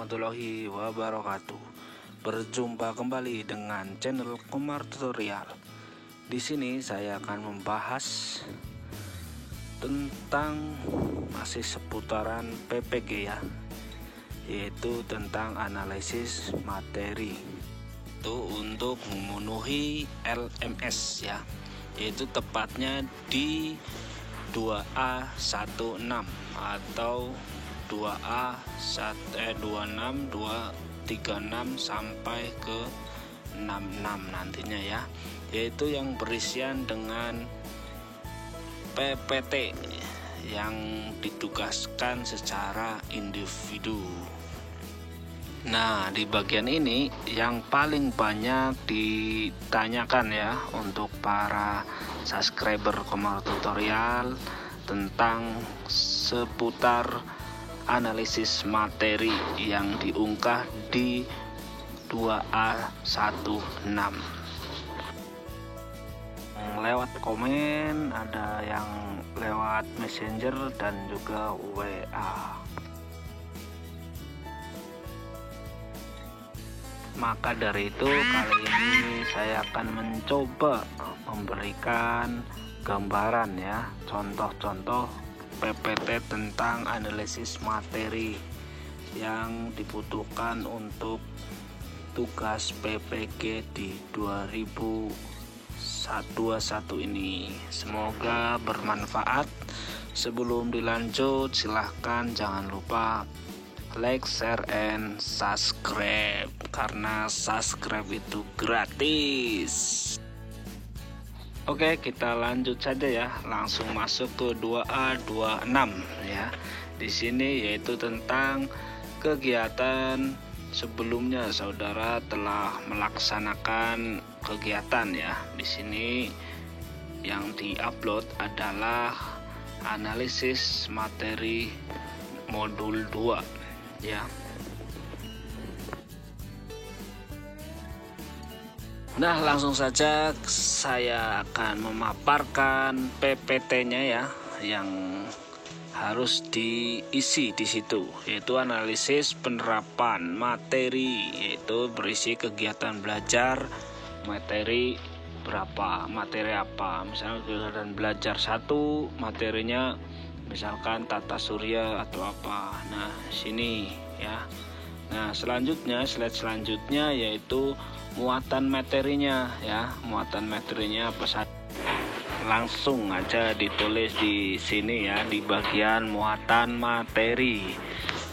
warahmatullahi wabarakatuh. Berjumpa kembali dengan channel Komar Tutorial. Di sini saya akan membahas tentang masih seputaran PPG ya, yaitu tentang analisis materi. Itu untuk memenuhi LMS ya, yaitu tepatnya di 2A16 atau 2A26, 236 sampai ke 66 nantinya ya, yaitu yang berisian dengan PPT yang ditugaskan secara individu. Nah, di bagian ini yang paling banyak ditanyakan ya untuk para subscriber Komar Tutorial tentang seputar analisis materi yang diunggah di 2A16. Lewat komen, ada yang lewat messenger dan juga WA. Maka dari itu kali ini saya akan mencoba memberikan gambaran ya, contoh-contoh PPT tentang analisis materi yang dibutuhkan untuk tugas PPG di 2021 ini. Semoga bermanfaat. Sebelum dilanjut, silahkan jangan lupa like, share, and subscribe, karena subscribe itu gratis. Oke, kita lanjut saja ya, langsung masuk ke 2A26 ya. Di sini yaitu tentang kegiatan sebelumnya saudara telah melaksanakan kegiatan ya. Di sini yang diupload adalah analisis materi modul 2 ya. Nah, langsung saja saya akan memaparkan PPT-nya ya, yang harus diisi di situ, yaitu analisis penerapan materi, yaitu berisi kegiatan belajar, materi berapa, materi apa. Misalnya kegiatan belajar 1, materinya misalkan tata surya atau apa. Nah, sini ya. Nah, selanjutnya, slide selanjutnya yaitu muatan materinya ya. Muatan materinya apa saja? Langsung aja ditulis di sini ya, di bagian muatan materi.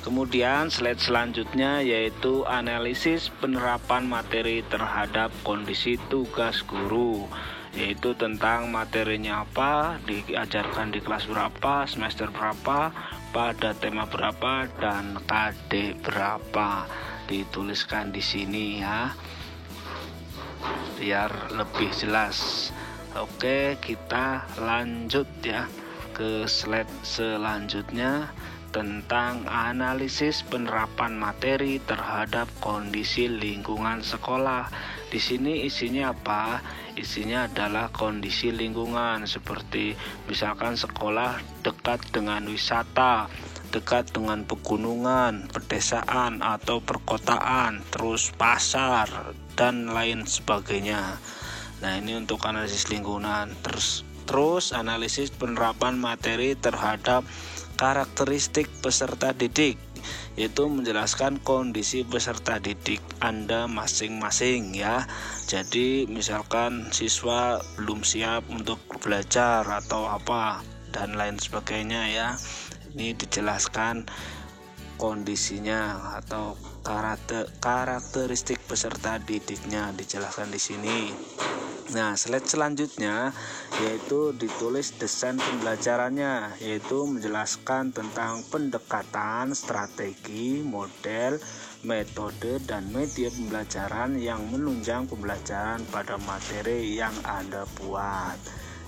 Kemudian slide selanjutnya yaitu analisis penerapan materi terhadap kondisi tugas guru, yaitu tentang materinya apa, diajarkan di kelas berapa, semester berapa, pada tema berapa, dan KD berapa. Dituliskan di sini ya, biar lebih jelas. Oke, kita lanjut ya ke slide selanjutnya tentang analisis penerapan materi terhadap kondisi lingkungan sekolah. Di sini isinya apa? Isinya adalah kondisi lingkungan, seperti misalkan sekolah dekat dengan wisata, dekat dengan pegunungan, pedesaan atau perkotaan, terus pasar dan lain sebagainya. Nah, ini untuk analisis lingkungan. Terus analisis penerapan materi terhadap karakteristik peserta didik, yaitu menjelaskan kondisi peserta didik Anda masing-masing ya. Jadi misalkan siswa belum siap untuk belajar atau apa dan lain sebagainya ya. Ini dijelaskan kondisinya atau karakteristik peserta didiknya dijelaskan di sini. Nah, slide selanjutnya yaitu ditulis desain pembelajarannya, yaitu menjelaskan tentang pendekatan, strategi, model, metode, dan media pembelajaran yang menunjang pembelajaran pada materi yang Anda buat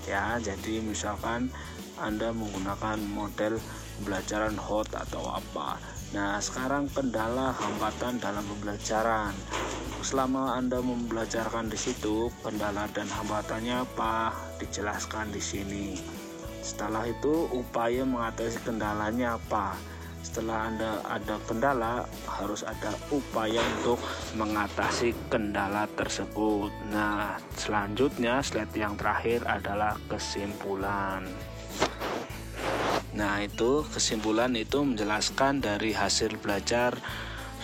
ya. Jadi misalkan Anda menggunakan model pembelajaran hot atau apa. Nah, sekarang kendala hambatan dalam pembelajaran. Selama Anda membelajarkan di situ, kendala dan hambatannya apa? Dijelaskan di sini. Setelah itu, upaya mengatasi kendalanya apa? setelah Anda ada kendala, harus ada upaya untuk mengatasi kendala tersebut. Nah, selanjutnya slide yang terakhir adalah kesimpulan. Nah, itu kesimpulan itu menjelaskan dari hasil belajar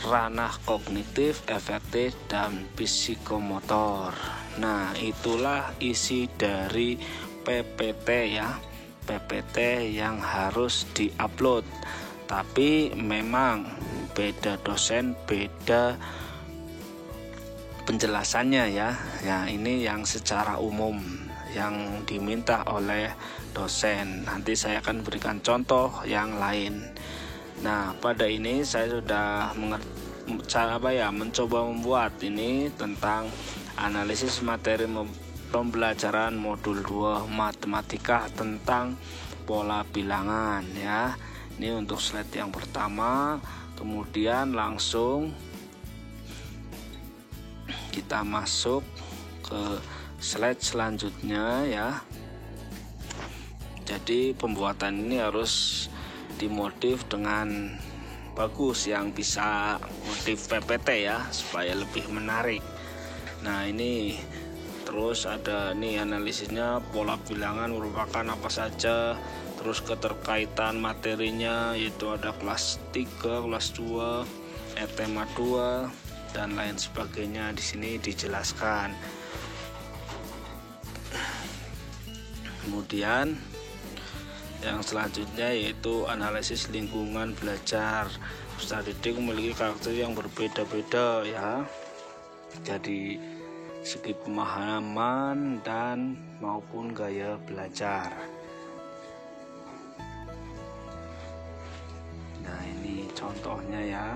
ranah kognitif, afektif, dan psikomotor. Nah, itulah isi dari PPT ya. PPT yang harus diupload. Tapi memang beda dosen, beda penjelasannya ya. Ya, ini yang secara umum yang diminta oleh dosen. Nanti saya akan berikan contoh yang lain. Nah, pada ini saya sudah mencoba membuat ini tentang analisis materi pembelajaran modul 2 matematika tentang pola bilangan ya. Ini untuk slide yang pertama, kemudian langsung kita masuk ke slide selanjutnya ya. Jadi pembuatan ini harus dimodif dengan bagus, yang bisa motif PPT ya, supaya lebih menarik. Nah, ini terus ada nih analisisnya, pola bilangan merupakan apa saja, terus keterkaitan materinya yaitu ada kelas 3, kelas 2, tema 2 dan lain sebagainya. Di sini dijelaskan. Kemudian yang selanjutnya yaitu analisis lingkungan belajar. Peserta didik memiliki karakter yang berbeda-beda ya. Jadi segi pemahaman dan maupun gaya belajar. Nah, ini contohnya ya.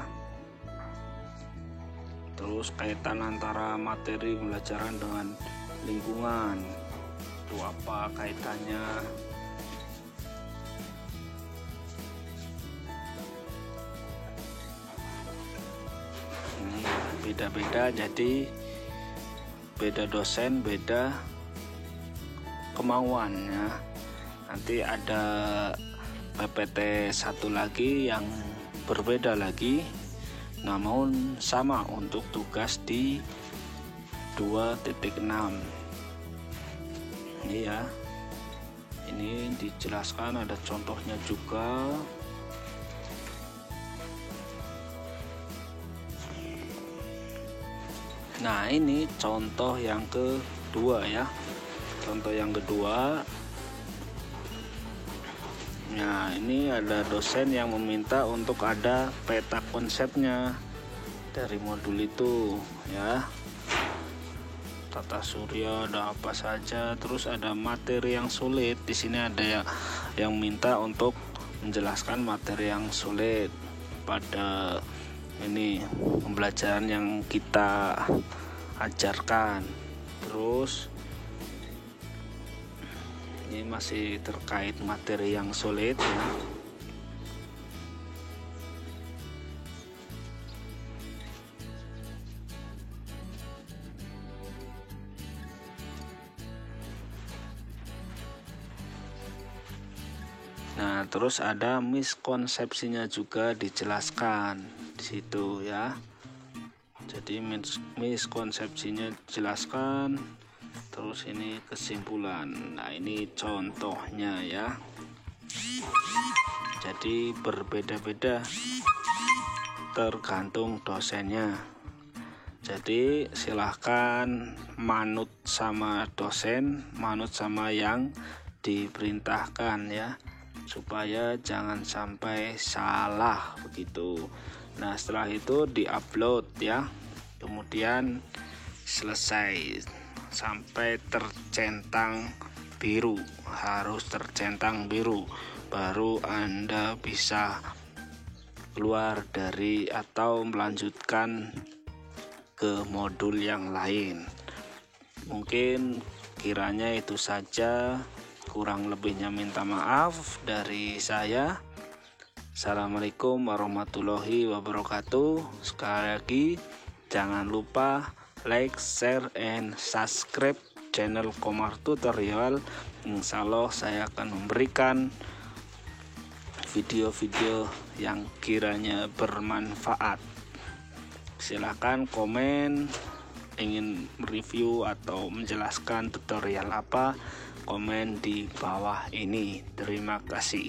Terus kaitan antara materi pembelajaran dengan lingkungan. Itu apa kaitannya? Ini beda-beda, jadi beda dosen, beda kemauannya. Nanti ada PPT satu lagi yang berbeda lagi, namun sama untuk tugas di 2.6. Ini ya, ini dijelaskan, ada contohnya juga. Nah, ini contoh yang kedua ya. Contoh yang kedua. Nah, ini ada dosen yang meminta untuk ada peta konsepnya dari modul itu ya. Tata surya ada apa saja, terus ada materi yang sulit. Di sini ada yang minta untuk menjelaskan materi yang sulit pada ini pembelajaran yang kita ajarkan. Terus ini masih terkait materi yang sulit ya. Nah, terus ada miskonsepsinya juga dijelaskan di situ ya. Jadi miskonsepsinya dijelaskan. Terus ini kesimpulan. Nah, ini contohnya ya. Jadi berbeda-beda tergantung dosennya. Jadi silahkan manut sama dosen, manut sama yang diperintahkan ya, supaya jangan sampai salah begitu. Nah, setelah itu diupload ya, kemudian selesai sampai tercentang biru, harus tercentang biru, baru Anda bisa keluar dari atau melanjutkan ke modul yang lain. Mungkin kiranya itu saja, kurang lebihnya minta maaf dari saya. Assalamualaikum warahmatullahi wabarakatuh. Sekali lagi jangan lupa like, share, and subscribe channel Komar Tutorial. Insya Allah saya akan memberikan video-video yang kiranya bermanfaat. Silahkan komen, ingin review atau menjelaskan tutorial apa, komen di bawah ini. Terima kasih.